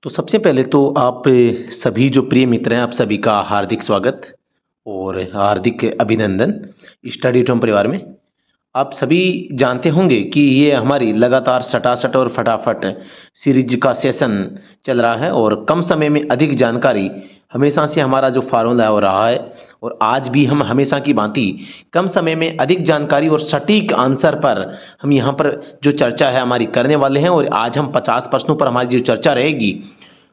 तो सबसे पहले तो आप सभी जो प्रिय मित्र हैं, आप सभी का हार्दिक स्वागत और हार्दिक अभिनंदन स्टडी टूम परिवार में। आप सभी जानते होंगे कि ये हमारी लगातार सटासट और फटाफट सीरीज का सेशन चल रहा है और कम समय में अधिक जानकारी हमेशा से हमारा जो फार्मूला हो रहा है। और आज भी हम हमेशा की भांति कम समय में अधिक जानकारी और सटीक आंसर पर हम यहाँ पर जो चर्चा है हमारी करने वाले हैं। और आज हम 50 प्रश्नों पर हमारी जो चर्चा रहेगी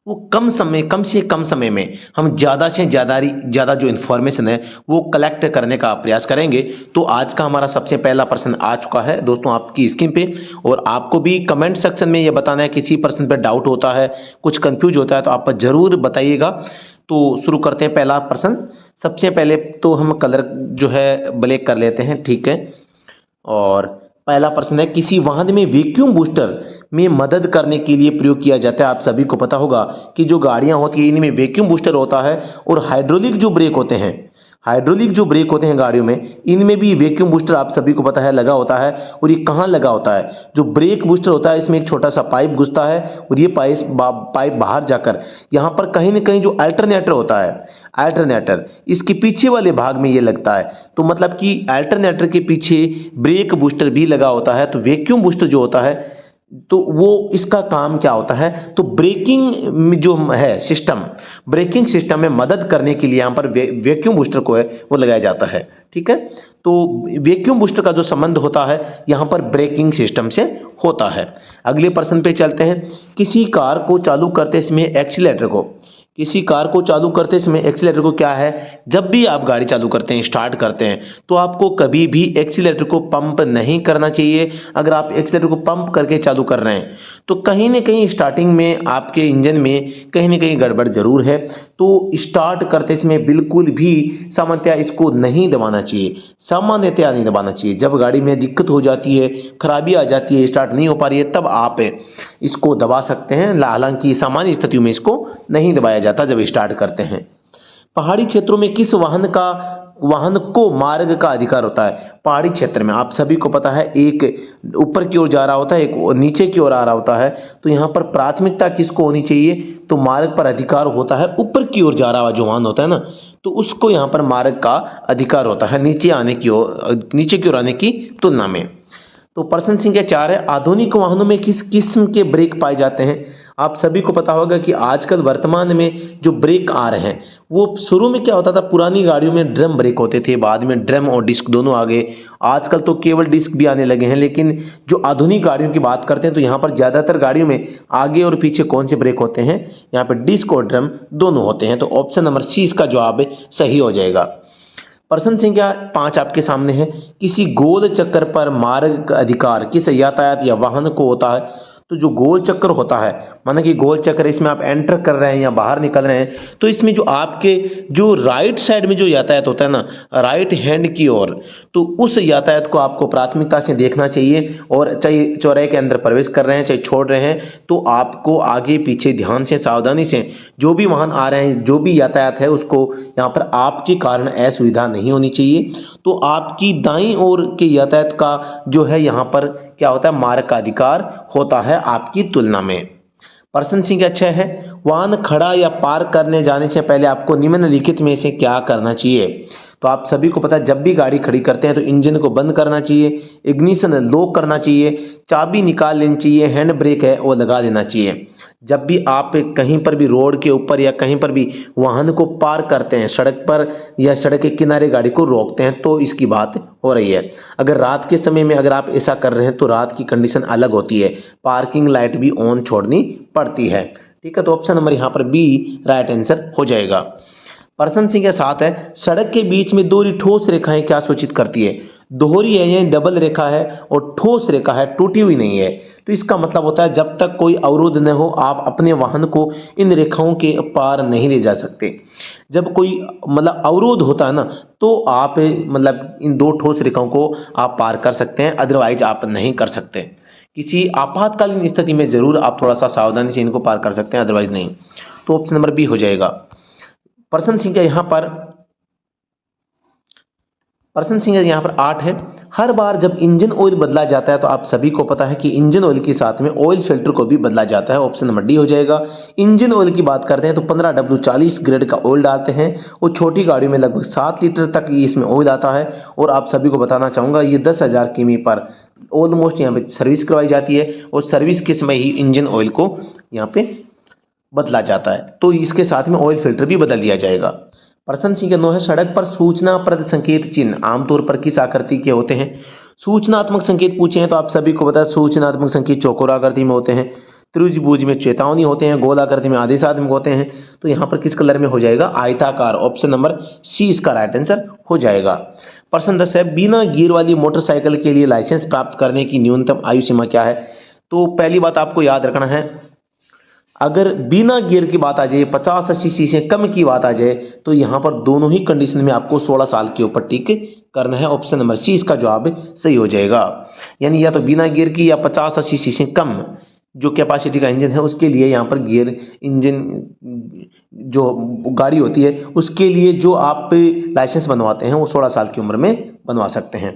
वो कम से कम समय में हम ज़्यादा से ज़्यादा जो इन्फॉर्मेशन है वो कलेक्ट करने का प्रयास करेंगे। तो आज का हमारा सबसे पहला प्रश्न आ चुका है दोस्तों आपकी स्क्रीन पे, और आपको भी कमेंट सेक्शन में ये बताना है किसी प्रश्न पे डाउट होता है, कुछ कंफ्यूज होता है तो आप ज़रूर बताइएगा। तो शुरू करते हैं पहला प्रश्न। सबसे पहले तो हम कलर जो है ब्लैक कर लेते हैं, ठीक है। और पहला प्रश्न है, किसी वाहन में वैक्यूम बूस्टर में मदद करने के लिए प्रयोग किया जाता है। आप सभी को पता होगा कि जो गाड़ियां होती हैं इनमें वैक्यूम बूस्टर होता है, और हाइड्रोलिक जो ब्रेक होते हैं, हाइड्रोलिक जो ब्रेक होते हैं गाड़ियों में, इनमें भी वैक्यूम बूस्टर आप सभी को पता है लगा होता है। और ये कहाँ लगा होता है? जो ब्रेक बूस्टर होता है इसमें एक छोटा सा पाइप घुसता है और ये पाइप बाहर जाकर यहाँ पर कहीं ना कहीं जो अल्टरनेटर होता है, अल्टरनेटर इसके पीछे वाले भाग में ये लगता है। तो मतलब कि अल्टरनेटर के पीछे ब्रेक बूस्टर भी लगा होता है। तो वैक्यूम बूस्टर जो होता है तो वो इसका काम क्या होता है? तो ब्रेकिंग जो है सिस्टम, ब्रेकिंग सिस्टम में मदद करने के लिए यहाँ पर वैक्यूम बूस्टर को है वो लगाया जाता है, ठीक है। तो वैक्यूम बूस्टर का जो संबंध होता है यहाँ पर ब्रेकिंग सिस्टम से होता है। अगले प्रश्न पे चलते हैं। किसी कार को चालू करते समय एक्सीलेटर को, किसी कार को चालू करते समय एक्सीलेटर को क्या है? जब भी आप गाड़ी चालू करते हैं, स्टार्ट करते हैं, तो आपको कभी भी एक्सीलेटर को पंप नहीं करना चाहिए। अगर आप एक्सीलेटर को पंप करके चालू कर रहे हैं तो कहीं ना कहीं स्टार्टिंग में आपके इंजन में कहीं ना कहीं गड़बड़ जरूर है। तो स्टार्ट करते समय बिल्कुल भी सामान्यतया इसको नहीं दबाना चाहिए, सामान्यतया नहीं दबाना चाहिए। जब गाड़ी में दिक्कत हो जाती है, खराबी आ जाती है, स्टार्ट नहीं हो पा रही है, तब आप इसको दबा सकते हैं। हालांकि सामान्य स्थितियों में इसको नहीं दबाया जाता जब स्टार्ट करते हैं। पहाड़ी क्षेत्रों में किस वाहन को मार्ग का अधिकार होता है? पहाड़ी क्षेत्र में आप सभी को पता है एक ऊपर की ओर जा रहा होता है, एक नीचे की ओर आ रहा होता है। तो यहाँ पर प्राथमिकता किसको होनी चाहिए? तो मार्ग पर अधिकार होता है ऊपर की ओर जा रहा जो वाहन होता है ना, तो उसको यहाँ पर मार्ग का अधिकार होता है नीचे की ओर आने की तुलना में। तो प्रश्न संख्या 4 है, आधुनिक वाहनों में किस किस्म के ब्रेक पाए जाते हैं? आप सभी को पता होगा कि आजकल वर्तमान में जो ब्रेक आ रहे हैं वो शुरू में क्या होता था, पुरानी गाड़ियों में ड्रम ब्रेक होते थे, बाद में ड्रम और डिस्क दोनों आ गए। आजकल तो केवल डिस्क भी आने लगे हैं। लेकिन जो आधुनिक गाड़ियों की बात करते हैं तो यहाँ पर ज़्यादातर गाड़ियों में आगे और पीछे कौन से ब्रेक होते हैं? यहाँ पर डिस्क और ड्रम दोनों होते हैं। तो ऑप्शन नंबर सी इसका जवाब सही हो जाएगा। प्रश्न संख्या 5 आपके सामने है, किसी गोल चक्कर पर मार्ग का अधिकार किस यातायात या वाहन को होता है? तो जो गोल चक्कर होता है, माना कि गोल चक्कर इसमें आप एंटर कर रहे हैं या बाहर निकल रहे हैं, तो इसमें जो आपके जो राइट साइड में जो यातायात होता है ना, राइट हैंड की ओर, तो उस यातायात को आपको प्राथमिकता से देखना चाहिए। और चाहे चौराहे के अंदर प्रवेश कर रहे हैं चाहे छोड़ रहे हैं, तो आपको आगे पीछे ध्यान से सावधानी से जो भी वाहन आ रहे हैं, जो भी यातायात है, उसको यहाँ पर आपके कारण असुविधा नहीं होनी चाहिए। तो आपकी दाईं ओर के यातायात का जो है यहाँ पर क्या होता है? मार्ग का अधिकार होता है आपकी तुलना में। प्रश्न संख्या 6 है, वाहन खड़ा या पार्क करने जाने से पहले आपको निम्नलिखित में से क्या करना चाहिए? तो आप सभी को पता है जब भी गाड़ी खड़ी करते हैं तो इंजन को बंद करना चाहिए, इग्निशन लॉक करना चाहिए, चाबी निकाल लेनी चाहिए, हैंड ब्रेक है वो लगा देना चाहिए। जब भी आप कहीं पर भी रोड के ऊपर या कहीं पर भी वाहन को पार करते हैं, सड़क पर या सड़क के किनारे गाड़ी को रोकते हैं, तो इसकी बात हो रही है। अगर रात के समय में अगर आप ऐसा कर रहे हैं तो रात की कंडीशन अलग होती है, पार्किंग लाइट भी ऑन छोड़नी पड़ती है, ठीक है। तो ऑप्शन नंबर यहाँ पर बी राइट आंसर हो जाएगा। प्रश्न संख्या 7 है, सड़क के बीच में दोहरी ठोस रेखाएं क्या सूचित करती है? दोहरी है या डबल रेखा है, और ठोस रेखा है, टूटी हुई नहीं है। तो इसका मतलब होता है जब तक कोई अवरोध न हो आप अपने वाहन को इन रेखाओं के पार नहीं ले जा सकते। जब कोई मतलब अवरोध होता है ना, तो आप मतलब इन दो ठोस रेखाओं को आप पार कर सकते हैं, अदरवाइज आप नहीं कर सकते। किसी आपातकालीन स्थिति में जरूर आप थोड़ा सा सावधानी से इनको पार कर सकते हैं, अदरवाइज नहीं। तो ऑप्शन नंबर बी हो जाएगा। प्रश्न संख्या यहाँ पर 8 है, हर बार जब इंजन ऑयल बदला जाता है तो आप सभी को पता है कि इंजन ऑयल के साथ में ऑयल फिल्टर को भी बदला जाता है। ऑप्शन नंबर डी हो जाएगा। इंजन ऑयल की बात करते हैं तो 15W40 ग्रेड का ऑयल डालते हैं और छोटी गाड़ियों में लगभग 7 लीटर तक ये इसमें ऑयल आता है। और आप सभी को बताना चाहूँगा ये 10,000 किमी पर ऑलमोस्ट यहाँ पे सर्विस करवाई जाती है और सर्विस के समय ही इंजन ऑयल को यहाँ पे बदला जाता है। तो इसके साथ में ऑयल फिल्टर भी बदल दिया जाएगा। प्रश्न संख्या 9 है, सड़क पर सूचनाप्रद संकेत चिन्ह आमतौर पर किस आकृति के होते हैं? सूचनात्मक संकेत पूछे हैं तो आप सभी को पता है सूचनात्मक संकेत चौकोर आकृति में होते हैं, त्रिभुज में चेतावनी होते हैं, गोल आकृति में आदेशात्मक होते हैं। तो यहाँ पर किस कलर में हो जाएगा? आयताकार। ऑप्शन नंबर सी इसका राइट आंसर हो जाएगा। प्रश्न 10 है, बिना गियर वाली मोटरसाइकिल के लिए लाइसेंस प्राप्त करने की न्यूनतम आयु सीमा क्या है? तो पहली बात आपको याद रखना है, अगर बिना गियर की बात आ जाए, 50-80 सीसी से कम की बात आ जाए, तो यहाँ पर दोनों ही कंडीशन में आपको 16 साल के ऊपर टिक करना है। ऑप्शन नंबर सी इसका जवाब सही हो जाएगा। यानी या तो बिना गियर की या 50-80 सीसी से कम जो कैपेसिटी का इंजन है उसके लिए यहाँ पर गियर इंजन जो गाड़ी होती है उसके लिए जो आप लाइसेंस बनवाते हैं वो 16 साल की उम्र में बनवा सकते हैं।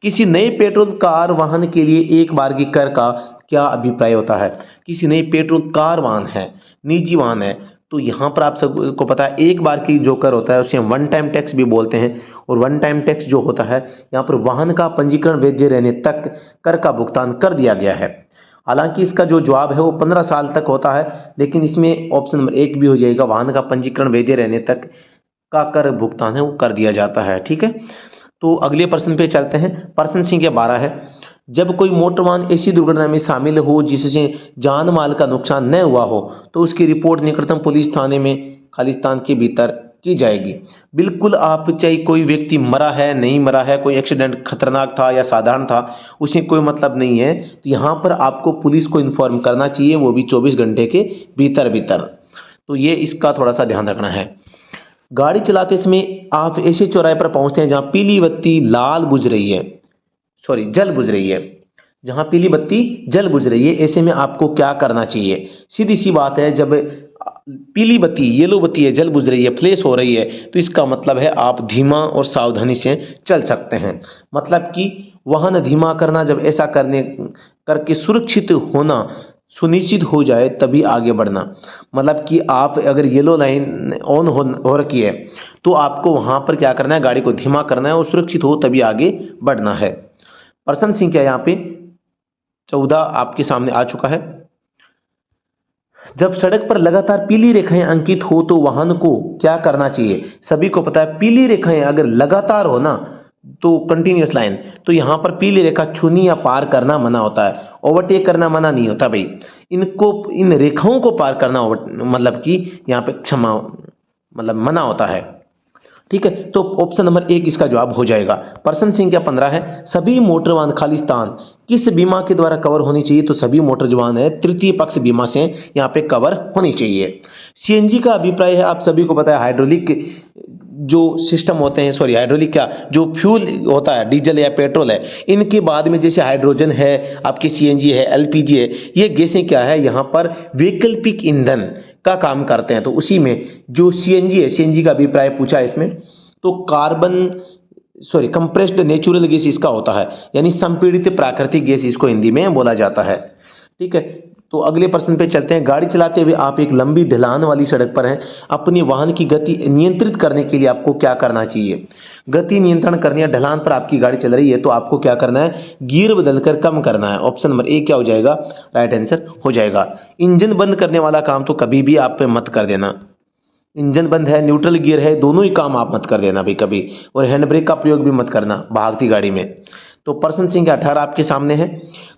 किसी नए पेट्रोल कार वाहन के लिए एक बार की कर का क्या अभिप्राय होता है? किसी नई पेट्रोल कार वाहन है, निजी वाहन है, तो यहाँ पर आप सबको पता है एक बार की जो कर होता है उसे हम वन टाइम टैक्स भी बोलते हैं। और वन टाइम टैक्स जो होता है यहाँ पर वाहन का पंजीकरण वैध रहने तक कर का भुगतान कर दिया गया है। हालांकि इसका जो जवाब है वो 15 साल तक होता है, लेकिन इसमें ऑप्शन नंबर 1 भी हो जाएगा, वाहन का पंजीकरण वैध रहने तक का कर भुगतान है वो कर दिया जाता है। ठीक है, तो अगले प्रश्न पे चलते हैं। प्रश्न संख्या 12 है, जब कोई मोटर वाहन ऐसी दुर्घटना में शामिल हो जिससे जान माल का नुकसान न हुआ हो तो उसकी रिपोर्ट निकटतम पुलिस थाने में खालिस्तान के भीतर की जाएगी। बिल्कुल, आप चाहे कोई व्यक्ति मरा है नहीं मरा है, कोई एक्सीडेंट खतरनाक था या साधारण था, उसे कोई मतलब नहीं है, तो यहाँ पर आपको पुलिस को इन्फॉर्म करना चाहिए, वो भी 24 घंटे के भीतर। तो ये इसका थोड़ा सा ध्यान रखना है। गाड़ी चलाते समय आप ऐसे चौराहे पर पहुंचते हैं जहां पीली बत्ती लाल बुझ रही है, जल बुझ रही है, जहां पीली बत्ती जल बुझ रही है, ऐसे में आपको क्या करना चाहिए? सीधी सी बात है, जब पीली बत्ती येलो बत्ती है, जल बुझ रही है, फ्लैश हो रही है, तो इसका मतलब है आप धीमा और सावधानी से चल सकते हैं। मतलब कि वाहन धीमा करना, जब ऐसा करके सुरक्षित होना सुनिश्चित हो जाए तभी आगे बढ़ना। मतलब कि आप अगर येलो लाइन ऑन हो रखी है तो आपको वहां पर क्या करना है? गाड़ी को धीमा करना है और सुरक्षित हो तभी आगे बढ़ना है। प्रश्न संख्या यहाँ पे 14 आपके सामने आ चुका है। जब सड़क पर लगातार पीली रेखाएं अंकित हो तो वाहन को क्या करना चाहिए? सभी को पता है पीली रेखाएं अगर लगातार हो ना तो कंटिन्यूअस लाइन, तो यहाँ पर पीली रेखा छूनी या पार करना मना होता है, ओवरटेक करना मना नहीं होता भाई। इन रेखाओं को पार करना मतलब कि यहाँ पे क्षमा मतलब मना होता है। ठीक है, तो ऑप्शन नंबर 1 इसका जवाब हो जाएगा। प्रश्न संख्या 15 है, सभी मोटर वाहन खालिस्तान किस बीमा के द्वारा कवर होनी चाहिए? तो सभी मोटर वाहन है तृतीय पक्ष बीमा से यहाँ पे कवर होनी चाहिए। सीएनजी का अभिप्राय है, आप सभी को पता है हाइड्रोलिक जो सिस्टम होते हैं, हाइड्रोलिक क्या जो फ्यूल होता है, डीजल या पेट्रोल है, इनके बाद में जैसे हाइड्रोजन है, आपकी सीएनजी है, एलपीजी है, ये गैसें क्या है यहाँ पर वैकल्पिक ईंधन का काम करते हैं। तो उसी में जो सीएनजी है, सीएनजी का अभिप्राय पूछा है इसमें, तो कंप्रेस्ड नेचुरल गैस इसका होता है, यानी संपीड़ित प्राकृतिक गैस इसको हिंदी में बोला जाता है। ठीक है, तो अगले प्रश्न पे चलते हैं। गाड़ी चलाते हुए आप एक लंबी ढलान वाली सड़क पर हैं, अपनी वाहन की गति नियंत्रित करने के लिए आपको क्या करना चाहिए? गति नियंत्रण करनी है, ढलान पर आपकी गाड़ी चल रही है तो आपको क्या करना है? गियर बदलकर कम करना है। ऑप्शन नंबर 1 क्या हो जाएगा? राइट आंसर हो जाएगा। इंजन बंद करने वाला काम तो कभी भी आप मत कर देना। इंजन बंद है, न्यूट्रल गियर है, दोनों ही काम आप मत कर देना भाई कभी। और हैंड ब्रेक का प्रयोग भी मत करना भागती गाड़ी में। तो प्रश्न संख्या 18 आपके सामने है।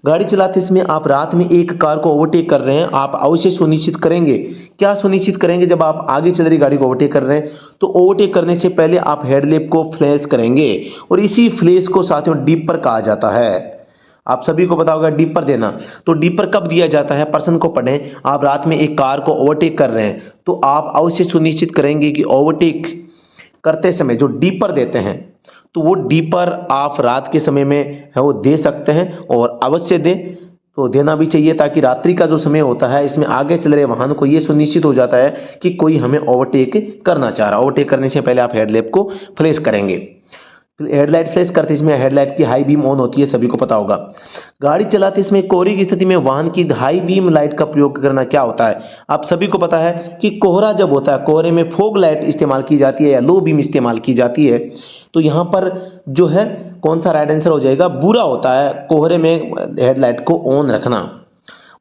गाड़ी चलाते समय आप रात में एक कार को ओवरटेक कर रहे हैं, आप अवश्य सुनिश्चित करेंगे, क्या सुनिश्चित करेंगे? जब आप आगे चल रही गाड़ी को ओवरटेक कर रहे हैं तो ओवरटेक करने से पहले आप हेडलैम्प को फ्लैश करेंगे, और इसी फ्लैश को साथियों डिपर कहा जाता है। आप सभी को पता होगा डिपर देना, तो डिपर कब दिया जाता है? प्रश्न को पढ़ें। आप रात में एक कार को ओवरटेक कर रहे हैं तो आप अवश्य सुनिश्चित करेंगे कि ओवरटेक करते समय जो डिपर देते हैं तो वो डिपर आप रात के समय में है वो दे सकते हैं, और अवश्य दें, तो देना भी चाहिए, ताकि रात्रि का जो समय होता है इसमें आगे चल रहे वाहन को ये सुनिश्चित हो जाता है कि कोई हमें ओवरटेक करना चाह रहा है। ओवरटेक करने से पहले आप हेडलैम्प को फ्लैश करेंगे। हेडलाइट फ्लैश करते इसमें हेडलाइट की हाई बीम ऑन होती है, सभी को पता होगा। गाड़ी चलाते इसमें कोहरे की स्थिति में वाहन की हाई बीम लाइट का प्रयोग करना क्या होता है? आप सभी को पता है कि कोहरा जब होता है, कोहरे में फॉग लाइट इस्तेमाल की जाती है या लो बीम इस्तेमाल की जाती है। तो यहाँ पर जो है कौन सा राइट आंसर हो जाएगा? बुरा होता है कोहरे में हेडलाइट को ऑन रखना।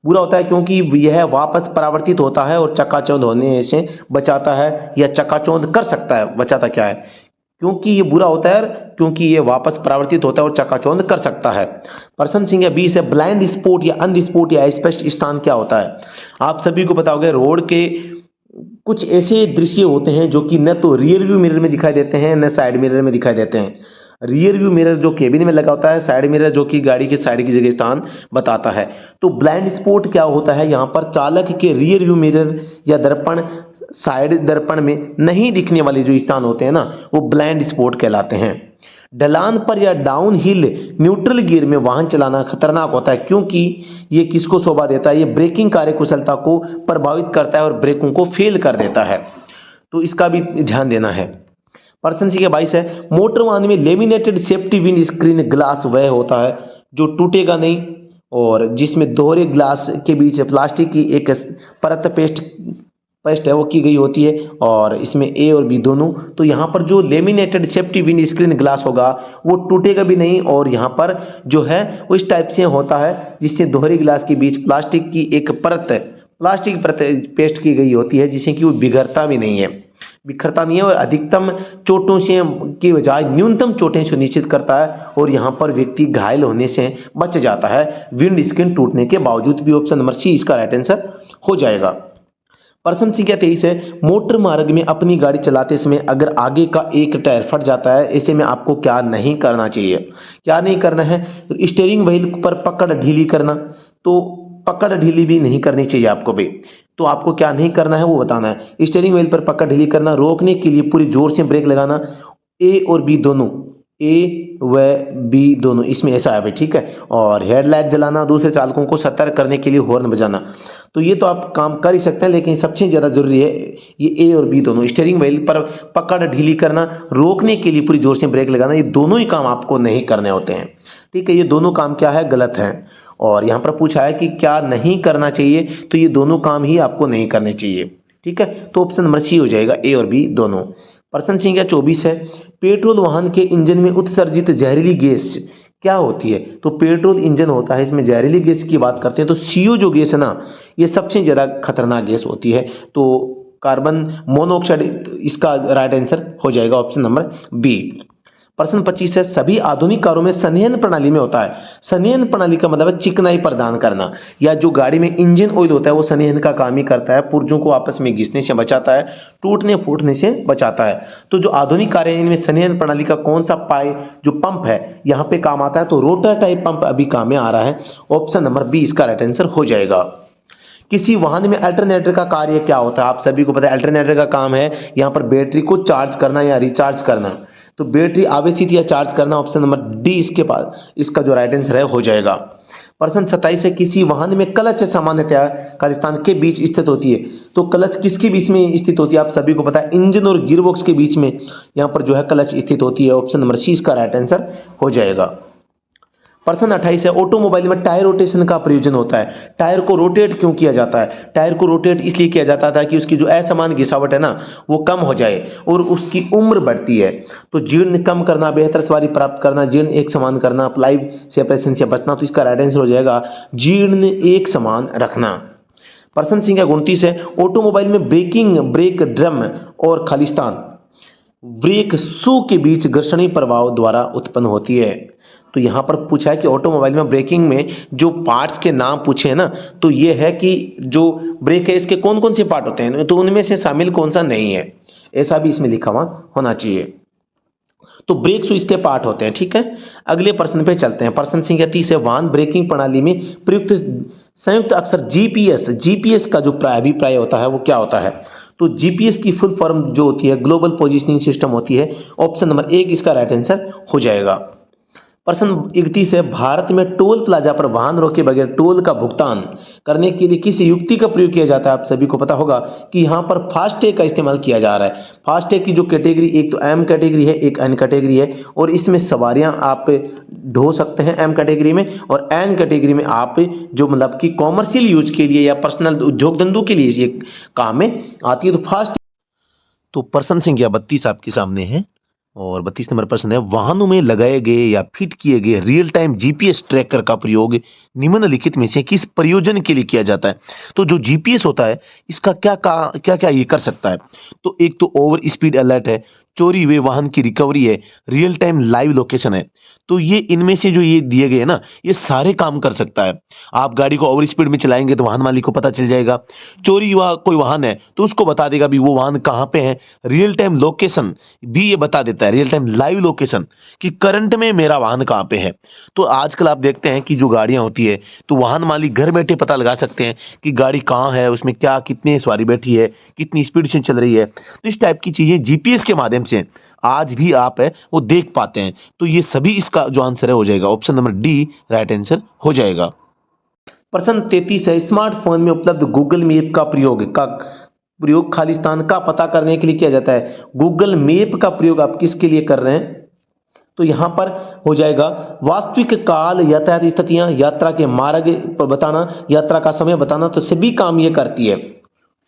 बुरा होता है क्योंकि यह वापस परावर्तित होता है और चकाचौंध होने से बचाता है, या चकाचौंध कर सकता है, बचाता क्या है? क्योंकि ये बुरा होता है, क्योंकि ये वापस परावर्तित होता है और चकाचौंध कर सकता है। पर्सन सिंह या 20 है, ब्लाइंड स्पॉट या अंध स्पॉट या स्पष्ट स्थान क्या होता है? आप सभी को पता होगा रोड के कुछ ऐसे दृश्य होते हैं जो कि न तो रियर व्यू मिरर में दिखाई देते हैं न साइड मिरर में दिखाई देते हैं। रियर व्यू मिरर जो केबिन में लगा होता है, साइड मिरर जो कि गाड़ी के साइड की जगह स्थान बताता है। तो ब्लाइंड स्पॉट क्या होता है? यहाँ पर चालक के रियर व्यू मिरर या दर्पण, साइड दर्पण में नहीं दिखने वाले जो स्थान होते हैं ना, वो ब्लाइंड स्पॉट कहलाते हैं। ढलान पर या डाउन हिल न्यूट्रल गियर में वाहन चलाना खतरनाक होता है क्योंकि ये किसको शोभा देता है? ये ब्रेकिंग कार्यकुशलता को प्रभावित करता है और ब्रेकों को फेल कर देता है। तो इसका भी ध्यान देना है। पर्सन सी के 22 है, मोटर वाहन में laminated safety wind screen glass वह होता है जो टूटेगा नहीं और जिसमें दोहरे ग्लास के बीच प्लास्टिक की एक परत पेस्ट है वो की गई होती है, और इसमें ए और बी दोनों। तो यहाँ पर जो laminated safety wind screen glass होगा वो टूटेगा भी नहीं, और यहाँ पर जो है वो इस टाइप से होता है जिससे दोहरे ग्लास के बीच प्लास्टिक की एक प्लास्टिक परत पेस्ट की गई होती है, जिससे कि वो बिखरता नहीं है और अधिकतम चोटों से की बजाय न्यूनतम चोटें सुनिश्चित करता है, और यहाँ पर व्यक्ति घायल होने से बच जाता है विंड स्क्रीन टूटने के बावजूद भी। ऑप्शन नंबर सी इसका राइट आंसर हो जाएगा। पर्सन संख्या 23 है, मोटर मार्ग में अपनी गाड़ी चलाते समय अगर आगे का एक टायर फट जाता है, ऐसे में आपको क्या नहीं करना चाहिए? क्या नहीं करना है? स्टीयरिंग व्हील पर पकड़ ढीली करना, तो पकड़ ढीली भी नहीं करनी चाहिए आपको भी। तो आपको क्या नहीं करना है वो बताना है। स्टीयरिंग व्हील पर पकड़ ढीली करना, रोकने के लिए पूरी जोर से ब्रेक लगाना, ए और बी दोनों, ए व बी दोनों इसमें ऐसा है भाई, ठीक है। और हेडलाइट जलाना, दूसरे चालकों को सतर्क करने के लिए हॉर्न बजाना। तो ये तो आप काम कर ही सकते हैं, लेकिन सबसे ज़्यादा जरूरी है ये ए और बी दोनों। स्टीयरिंग व्हील पर पकड़ ढीली करना, रोकने के लिए पूरी जोर से ब्रेक लगाना, ये दोनों ही काम आपको नहीं करने होते हैं, ठीक है। ये दोनों काम क्या है? गलत है। और यहाँ पर पूछा है कि क्या नहीं करना चाहिए, तो ये दोनों काम ही आपको नहीं करने चाहिए, ठीक है। तो ऑप्शन नंबर सी हो जाएगा, ए और बी दोनों। प्रश्न संख्या 24 है, पेट्रोल वाहन के इंजन में उत्सर्जित जहरीली गैस क्या होती है? तो पेट्रोल इंजन होता है, इसमें जहरीली गैस की बात करते हैं तो CO जो गैस है ना, ये सबसे ज़्यादा खतरनाक गैस होती है। तो कार्बन मोनोऑक्साइड इसका राइट आंसर हो जाएगा, ऑप्शन नंबर बी। प्रश्न 25 है, सभी आधुनिक कारों में संघनन प्रणाली में होता है। संघनन प्रणाली का मतलब है चिकनाई प्रदान करना, या जो गाड़ी में इंजन ऑयल होता है वो संघनन का काम ही करता है, पुर्जों को आपस में घिसने से बचाता है, टूटने फूटने से बचाता है। तो जो आधुनिक कारें हैं इनमें संघनन प्रणाली का कौन सा जो पंप है यहाँ पे काम आता है? तो रोटर टाइप पंप अभी काम में आ रहा है, ऑप्शन नंबर बी इसका राइट आंसर हो जाएगा। किसी वाहन में अल्टरनेटर का कार्य क्या होता है? आप सभी को पता है अल्टरनेटर का काम है यहाँ पर बैटरी को चार्ज करना या रिचार्ज करना। तो बैटरी आवेशित या चार्ज करना, ऑप्शन नंबर डी इसका जो राइट आंसर है हो जाएगा। प्रश्न 27 है, किसी वाहन में क्लच सामान्यतया का स्थान के बीच स्थित होती है। तो क्लच किसके बीच में स्थित होती है? आप सभी को पता है इंजन और गियरबॉक्स के बीच में यहाँ पर जो है क्लच स्थित होती है, ऑप्शन नंबर सी इसका राइट आंसर हो जाएगा। प्रश्न 28 है, ऑटोमोबाइल में टायर रोटेशन का प्रयोजन होता है। टायर को रोटेट क्यों किया जाता है? टायर को रोटेट इसलिए किया जाता था कि उसकी जो असमान घिसावट है ना वो कम हो जाए और उसकी उम्र बढ़ती है। तो जीर्ण कम करना, बेहतर सवारी प्राप्त करना, जीर्ण एक समान करना, प्लाई सेपरेशन से बचना। तो इसका राइट आंसर हो जाएगा जीर्ण एक समान रखना। प्रश्न संख्या 29 है, ऑटोमोबाइल में ब्रेक ड्रम और खालिस्तान ब्रेक शू के बीच घर्षणीय प्रभाव द्वारा उत्पन्न होती है। तो यहाँ पर पूछा है कि ऑटोमोबाइल में ब्रेकिंग में जो पार्ट्स के नाम पूछे हैं ना, तो ये है कि जो ब्रेक है इसके कौन कौन से पार्ट होते हैं, तो उनमें से शामिल कौन सा नहीं है, ऐसा भी इसमें लिखा हुआ होना चाहिए। तो ब्रेक शू इसके पार्ट होते हैं, ठीक है। अगले प्रश्न पे चलते हैं। प्रश्न संख्या 30 है, वाहन ब्रेकिंग प्रणाली में प्रयुक्त संयुक्त अक्षर जीपीएस का जो अभिप्राय होता है वो क्या होता है? तो जीपीएस की फुल फॉर्म जो होती है ग्लोबल पोजिशनिंग सिस्टम होती है, ऑप्शन नंबर 1 इसका राइट आंसर हो जाएगा। प्रश्न 31 है, भारत में टोल प्लाजा पर वाहन रोके बगैर टोल का भुगतान करने के लिए किस युक्ति का प्रयोग किया जाता है? आप सभी को पता होगा कि यहाँ पर फास्टैग का इस्तेमाल किया जा रहा है। फास्टैग की जो कैटेगरी, एक तो एम कैटेगरी है, एक एन कैटेगरी है, और इसमें सवारियां आप ढो सकते हैं एम कैटेगरी में, और एन कैटेगरी में आप जो मतलब कि कॉमर्शियल यूज के लिए या पर्सनल उद्योग धंधों के लिए ये काम में आती है। तो फास्ट तो प्रश्न संख्या 32 आपके सामने है, और 32 नंबर प्रश्न है, वाहनों में लगाए गए या फिट किए गए रियल टाइम जीपीएस ट्रैकर का प्रयोग निम्नलिखित में से किस प्रयोजन के लिए किया जाता है? तो जो जीपीएस होता है इसका क्या क्या ये कर सकता है? तो एक तो ओवर स्पीड अलर्ट है, चोरी हुए वाहन की रिकवरी है, रियल टाइम लाइव लोकेशन है। तो ये इनमें से जो ये दिए गए ना, ये सारे काम कर सकता है। आप गाड़ी को ओवर स्पीड में चलाएंगे तो वाहन मालिक को पता चल जाएगा। चोरी हुआ कोई वाहन है तो उसको बता देगा भी वो वाहन कहाँ पे है। रियल टाइम लोकेशन भी ये बता देता है, रियल टाइम लाइव लोकेशन, कि करंट में मेरा वाहन कहाँ पे है। तो आजकल आप देखते हैं कि जो गाड़ियां होती है तो वाहन मालिक घर बैठे पता लगा सकते हैं कि गाड़ी कहाँ है, उसमें क्या कितनी सवारी बैठी है, कितनी स्पीड से चल रही है। तो इस टाइप की चीजें जीपीएस के माध्यम से आज भी आप है वो देख पाते हैं। तो ये सभी इसका जो आंसर है हो जाएगा option number D right answer हो जाएगा। प्रश्न 33 है, स्मार्टफोन में उपलब्ध गूगल मैप का प्रयोग खालिस्तान का पता करने के लिए किया जाता है। गूगल मैप का प्रयोग आप किसके लिए कर रहे हैं? तो यहां पर हो जाएगा वास्तविक काल, यातायात स्थितियां, यात्रा के मार्ग बताना, यात्रा का समय बताना। तो सभी काम ये करती है।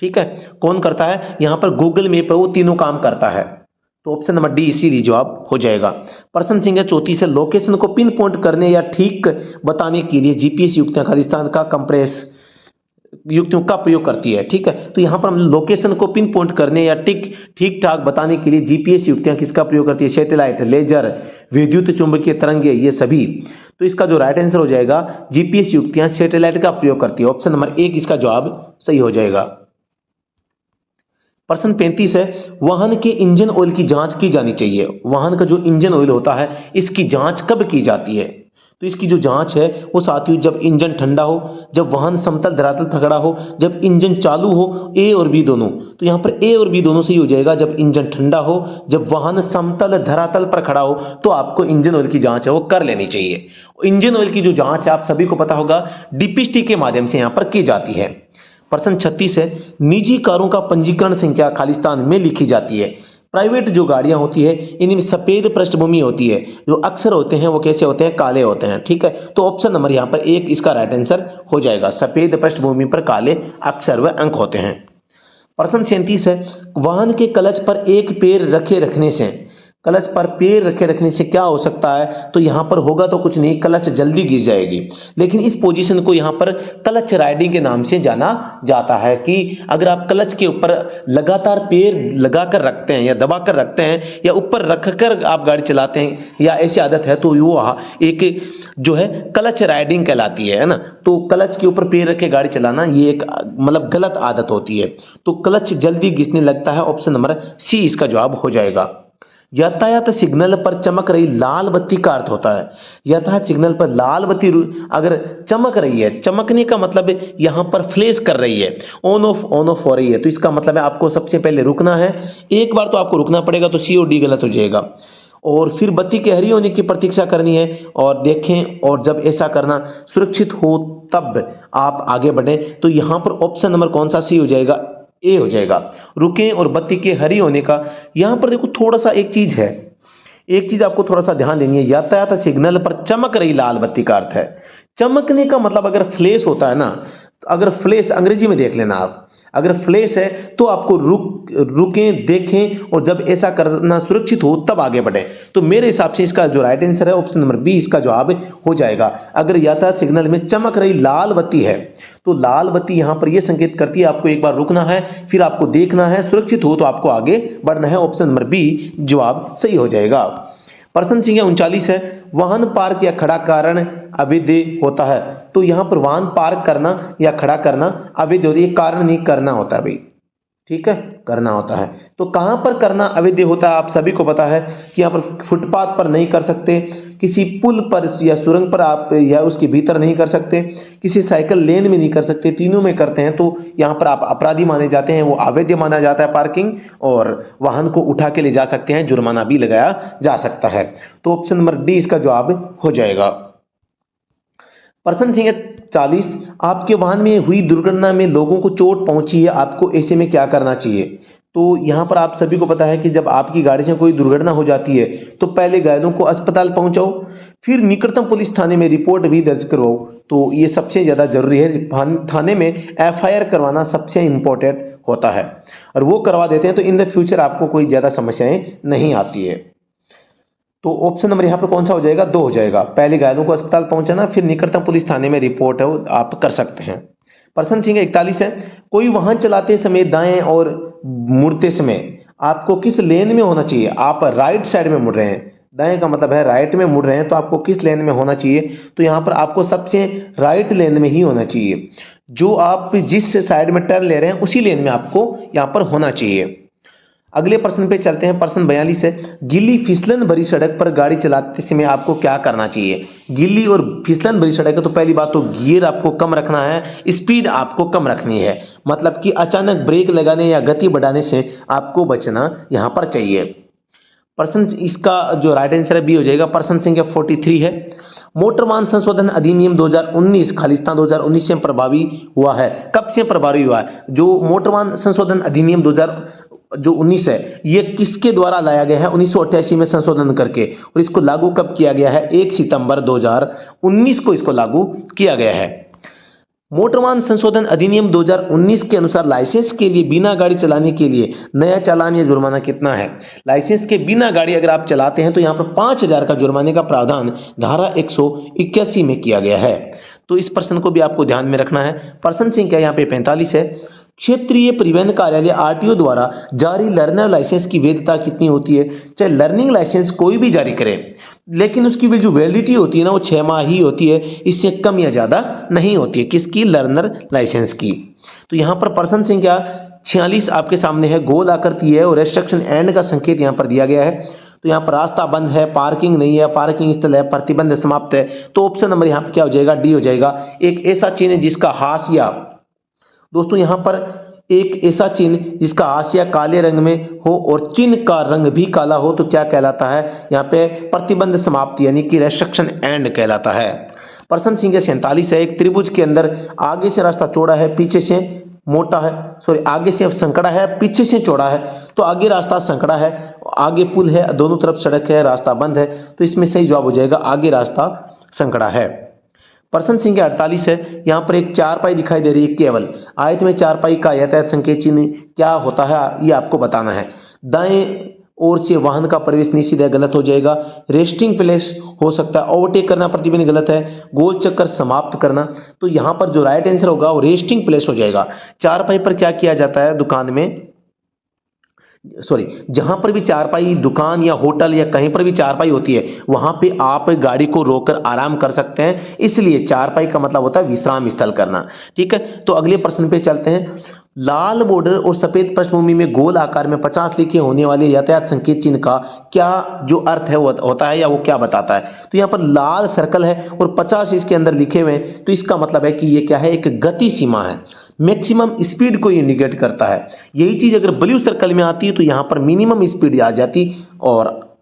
ठीक है, कौन करता है? यहां पर गूगल मैप है वो तीनों काम करता है। तो ऑप्शन नंबर डी इसीलिए जवाब हो जाएगा। प्रश्न संख्या 34 है, लोकेशन को पिन पॉइंट करने या ठीक बताने के लिए जीपीएस युक्तियां खालिस्तान का कंप्रेस युक्तियों का प्रयोग करती है। ठीक है, तो यहां पर हम लोकेशन को पिन पॉइंट करने या ठीक ठाक बताने के लिए जीपीएस युक्तियां किसका प्रयोग करती है? सैटेलाइट, लेजर, विद्युत चुंबकीय तरंगे, ये सभी। तो इसका जो राइट आंसर हो जाएगा, जीपीएस युक्तियां सैटेलाइट का प्रयोग करती है। ऑप्शन नंबर 1 इसका जवाब सही हो जाएगा। प्रश्न 35 है, वाहन के इंजन ऑयल की जांच की जानी चाहिए। वाहन का जो इंजन ऑयल होता है इसकी जांच कब की जाती है? तो इसकी जो जांच है वो साथियों जब इंजन ठंडा हो, जब वाहन समतल धरातल पर खड़ा हो, जब इंजन चालू हो, ए और बी दोनों। तो यहाँ पर ए और बी दोनों सही हो जाएगा। जब इंजन ठंडा हो, जब वाहन समतल धरातल पर खड़ा हो, तो आपको इंजन ऑयल की जांच है वो कर लेनी चाहिए। इंजन ऑयल की जो जांच है आप सभी को पता होगा डीपीएसटी के माध्यम से यहाँ पर की जाती है। प्रश्न 36 है, निजी कारों का पंजीकरण संख्या खालिस्तान में लिखी जाती है। प्राइवेट जो गाड़ियां होती है इनमें सफेद पृष्ठभूमि होती है, जो अक्सर होते हैं वो कैसे होते हैं? काले होते हैं। ठीक है, तो ऑप्शन नंबर यहाँ पर 1 इसका राइट आंसर हो जाएगा। सफेद पृष्ठभूमि पर काले अक्षर व अंक होते हैं। प्रश्न 37 है, वाहन के क्लच पर एक पैर रखने से, क्लच पर पैर रखने से क्या हो सकता है? तो यहां पर होगा तो कुछ नहीं, क्लच जल्दी घिस जाएगी। लेकिन इस पोजीशन को यहां पर क्लच राइडिंग के नाम से जाना जाता है, कि अगर आप क्लच के ऊपर लगातार पैर लगाकर रखते हैं या दबाकर रखते हैं या ऊपर रखकर आप गाड़ी चलाते हैं या ऐसी आदत है, तो वो एक जो है क्लच राइडिंग कहलाती है ना। तो क्लच के ऊपर पैर रख के गाड़ी चलाना ये एक मतलब गलत आदत होती है। तो क्लच जल्दी घिसने लगता है। ऑप्शन नंबर सी इसका जवाब हो जाएगा। यातायात सिग्नल पर चमक रही लाल बत्ती का अर्थ होता है। यातायात सिग्नल पर लाल बत्ती अगर चमक रही है, चमकने का मतलब यहां पर फ्लैश कर रही है, ऑन ऑफ हो रही है, तो इसका मतलब है आपको सबसे पहले रुकना है। एक बार तो आपको रुकना पड़ेगा, तो सी और डी गलत हो जाएगा। और फिर बत्ती के हरी होने की प्रतीक्षा करनी है और देखें, और जब ऐसा करना सुरक्षित हो तब आप आगे बढ़ें। तो यहां पर ऑप्शन नंबर कौन सा सी हो जाएगा? ए हो जाएगा। रुकें और बत्ती के हरी होने का, यहां पर देखो थोड़ा सा एक चीज है, एक चीज आपको थोड़ा सा ध्यान देनी है। यातायात सिग्नल पर चमक रही लाल बत्ती का अर्थ है, चमकने का मतलब अगर फ्लैश होता है ना, तो अगर फ्लैश अंग्रेजी में देख लेना आप, अगर फ्लैश है तो आपको रुकें, देखें, और जब ऐसा करना सुरक्षित हो तब आगे बढ़ें। तो मेरे हिसाब से इसका जो राइट आंसर है ऑप्शन नंबर बी इसका जवाब हो जाएगा। अगर यातायात सिग्नल में चमक रही लाल बत्ती है तो लाल बत्ती यहां पर यह संकेत करती है आपको एक बार रुकना है, फिर आपको देखना है, सुरक्षित हो तो आपको आगे बढ़ना है। ऑप्शन नंबर बी जवाब सही हो जाएगा। प्रश्न संख्या 39 है, वाहन पार्क या खड़ा कारण अवैध होता है। तो यहां पर वाहन पार्क करना या खड़ा करना अवैध होता है, कारण नहीं करना होता है भाई। ठीक है, करना होता है। तो कहां पर करना अवैध होता है? आप सभी को पता है कि यहां पर फुटपाथ पर नहीं कर सकते, किसी पुल पर या सुरंग पर आप या उसके भीतर नहीं कर सकते, किसी साइकिल लेन में नहीं कर सकते, तीनों में करते हैं तो यहाँ पर आप अपराधी माने जाते हैं, वो अवैध माना जाता है पार्किंग, और वाहन को उठा के ले जा सकते हैं, जुर्माना भी लगाया जा सकता है। तो ऑप्शन नंबर डी इसका जवाब हो जाएगा। प्रश्न संख्या 40, आपके वाहन में हुई दुर्घटना में लोगों को चोट पहुंची है, आपको ऐसे में क्या करना चाहिए? तो यहाँ पर आप सभी को पता है कि जब आपकी गाड़ी से कोई दुर्घटना हो जाती है तो पहले घायलों को अस्पताल पहुंचाओ, फिर निकटतम पुलिस थाने में रिपोर्ट भी दर्ज करवाओ। तो ये सबसे ज़्यादा जरूरी है, थाने में एफआईआर करवाना सबसे इंपॉर्टेंट होता है, और वो करवा देते हैं तो इन द फ्यूचर आपको कोई ज़्यादा समस्याएं नहीं आती है। तो ऑप्शन नंबर यहाँ पर कौन सा हो जाएगा? 2 हो जाएगा। पहले घायलों को अस्पताल पहुंचाना, फिर निकटतम पुलिस थाने में रिपोर्ट है वो आप कर सकते हैं। प्रश्न संख्या 41 है, कोई वाहन चलाते समय दाएं और मुड़ते समय आपको किस लेन में होना चाहिए? आप राइट साइड में मुड़ रहे हैं, दाएं का मतलब है राइट में मुड़ रहे हैं, तो आपको किस लेन में होना चाहिए? तो यहाँ पर आपको सबसे राइट लेन में ही होना चाहिए। जो आप जिस साइड में टर्न ले रहे हैं उसी लेन में आपको यहाँ पर होना चाहिए। अगले प्रश्न पे चलते हैं। प्रश्न 42 है, गीली फिसलन भरी सड़क पर गाड़ी चलाते समय आपको क्या करना चाहिए? गीली और फिसलन भरी सड़क है तो पहली बात तो गियर आपको कम रखना है, स्पीड आपको कम रखनी है, मतलब कि अचानक ब्रेक लगाने या गति बढ़ाने से आपको बचना यहाँ पर चाहिए। प्रश्न इसका जो राइट आंसर है बी हो जाएगा। प्रश्न संख्या 43 है, मोटर वाहन संशोधन अधिनियम 2019 खालिस्तान 2019 से प्रभावी हुआ है। कब से प्रभावी हुआ है? जो मोटर वाहन संशोधन अधिनियम 2019 है ये किसके द्वारा लाया गया है? 1988 में संशोधन करके, और इसको लागू कब किया गया है? 1 सितंबर 2019 को इसको लागू किया गया है। मोटर वाहन संशोधन अधिनियम 2019 के अनुसार लाइसेंस के लिए बिना गाड़ी चलाने के लिए नया चालान या जुर्माना कितना है? लाइसेंस के बिना गाड़ी अगर आप चलाते हैं तो यहाँ पर 5,000 का जुर्माने का प्रावधान धारा 181 में किया गया है। तो इस प्रश्न को भी आपको ध्यान में रखना है। प्रश्न संख्या यहाँ पे 45 है, क्षेत्रीय परिवहन कार्यालय आरटीओ द्वारा जारी लर्नर लाइसेंस की वैधता कितनी होती है? चाहे लर्निंग लाइसेंस कोई भी जारी करे, लेकिन उसकी जो वैलिडिटी होती है ना वो 6 माह ही होती है, इससे कम या ज्यादा नहीं होती है। किसकी? लर्नर लाइसेंस की। तो यहाँ पर प्रश्न संख्या 46 आपके सामने है, गोल आकृति है और रेस्ट्रिक्शन एंड का संकेत यहाँ पर दिया गया है। तो यहाँ पर रास्ता बंद है, पार्किंग नहीं है, पार्किंग स्थल है, प्रतिबंध समाप्त है। तो ऑप्शन नंबर यहाँ पर क्या हो जाएगा? डी हो जाएगा। एक ऐसा चिन्ह जिसका हाशिया, दोस्तों यहाँ पर एक ऐसा चिन्ह जिसका हाशिया काले रंग में हो और चिन्ह का रंग भी काला हो तो क्या कहलाता है? यहाँ पे प्रतिबंध समाप्ति यानी कि रेस्ट्रिक्शन एंड कहलाता है। प्रश्न संख्या 47 है, एक त्रिभुज के अंदर आगे से रास्ता चौड़ा है, पीछे से मोटा है, आगे से संकड़ा है, पीछे से चौड़ा है। तो आगे रास्ता संकड़ा है, आगे पुल है, दोनों तरफ सड़क है, रास्ता बंद है, तो इसमें सही जवाब हो जाएगा आगे रास्ता संकड़ा है। प्रश्न संख्या 48 है, यहाँ पर एक चारपाई दिखाई दे रही है केवल। आयत में चारपाई का यातायात संकेत चिन्ह क्या होता है ये आपको बताना है। दाएं ओर से वाहन का प्रवेश निषिद्ध है, गलत हो जाएगा। रेस्टिंग प्लेस हो सकता है, ओवरटेक करना प्रतिबंध गलत है, गोल चक्कर समाप्त करना। तो यहाँ पर जो राइट आंसर होगा वो रेस्टिंग प्लेस हो जाएगा। चारपाई पर क्या किया जाता है? दुकान में जहां पर भी चारपाई, दुकान या होटल या कहीं पर भी चारपाई होती है वहां पे आप गाड़ी को रोककर आराम कर सकते हैं, इसलिए चारपाई का मतलब होता है विश्राम स्थल करना। ठीक है, तो अगले प्रश्न पे चलते हैं। लाल बॉर्डर और सफेद पृष्ठभूमि में गोल आकार में 50 लिखे होने वाले यातायात संकेत चिन्ह का क्या जो अर्थ है वो होता है या वो क्या बताता है? तो यहाँ पर लाल सर्कल है और 50 इसके अंदर लिखे हुए हैं, तो इसका मतलब है कि ये क्या है? एक गति सीमा है, मैक्सिमम स्पीड को इंडिकेट करता है। यही चीज अगर ब्लू सर्कल में आती है तो यहाँ पर मिनिमम स्पीड आ जाती, और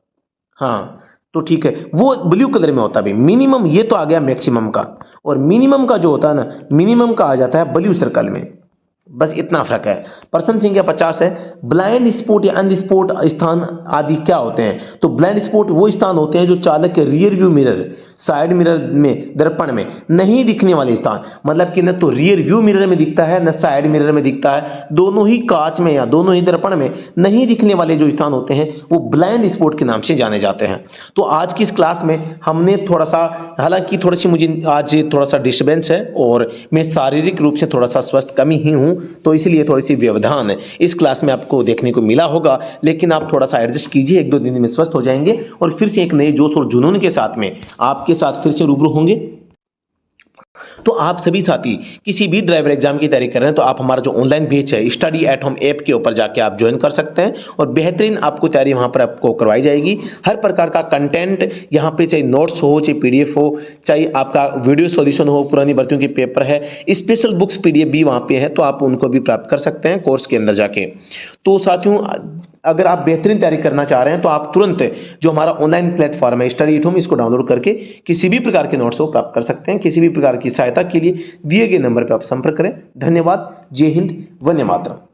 हाँ तो ठीक है वो ब्लू कलर में होता है। मिनिमम ये तो आ गया मैक्सिमम का, और मिनिमम का जो होता है ना, मिनिमम का आ जाता है ब्लू सर्कल में, बस इतना फर्क है। प्रश्न संख्या 50 है, ब्लाइंड स्पॉट या अंध स्पॉट स्थान आदि क्या होते हैं? तो ब्लाइंड स्पॉट वो स्थान होते हैं जो चालक के rear view mirror, side mirror में, दर्पण में नहीं दिखने वाले स्थान, मतलब कि न तो रियर व्यू मिरर में दिखता है न साइड मिरर में दिखता है, दोनों ही कांच में या दोनों ही दर्पण में नहीं दिखने वाले जो स्थान होते हैं वो ब्लाइंड स्पॉट के नाम से जाने जाते हैं। तो आज की इस क्लास में हमने थोड़ा सा, हालांकि थोड़ी सी मुझे आज थोड़ा सा डिस्टर्बेंस है और मैं शारीरिक रूप से थोड़ा सा स्वस्थ कम ही हूँ, तो इसलिए थोड़ी सी व्यवधान इस क्लास में आपको देखने को मिला होगा, लेकिन आप थोड़ा सा एडजस्ट कीजिए, 1-2 दिन में स्वस्थ हो जाएंगे और फिर से एक नए जोश और जुनून के साथ में आपके साथ फिर से रूबरू होंगे। तो आप सभी साथी किसी भी ड्राइवर एग्जाम की तैयारी कर रहे हैं तो आप हमारा जो ऑनलाइन बैच है स्टडी एट होम ऐप के ऊपर जाके आप ज्वाइन कर सकते हैं और बेहतरीन आपको तैयारी वहां पर आपको करवाई जाएगी। हर प्रकार का कंटेंट यहाँ पे, चाहे नोट्स हो, चाहे पीडीएफ हो, चाहे आपका वीडियो सॉल्यूशन हो, पुरानी भर्तियों की पेपर है, स्पेशल बुक्स पीडीएफ भी वहां पे है, तो आप उनको भी प्राप्त कर सकते हैं कोर्स के अंदर जाके। तो साथियों, अगर आप बेहतरीन तैयारी करना चाह रहे हैं तो आप तुरंत जो हमारा ऑनलाइन प्लेटफॉर्म है स्टडी एट होम, इसको डाउनलोड करके किसी भी प्रकार के नोट्स को प्राप्त कर सकते हैं। किसी भी प्रकार की सहायता के लिए दिए गए नंबर पर आप संपर्क करें। धन्यवाद। जय हिंद, वंदे मातरम।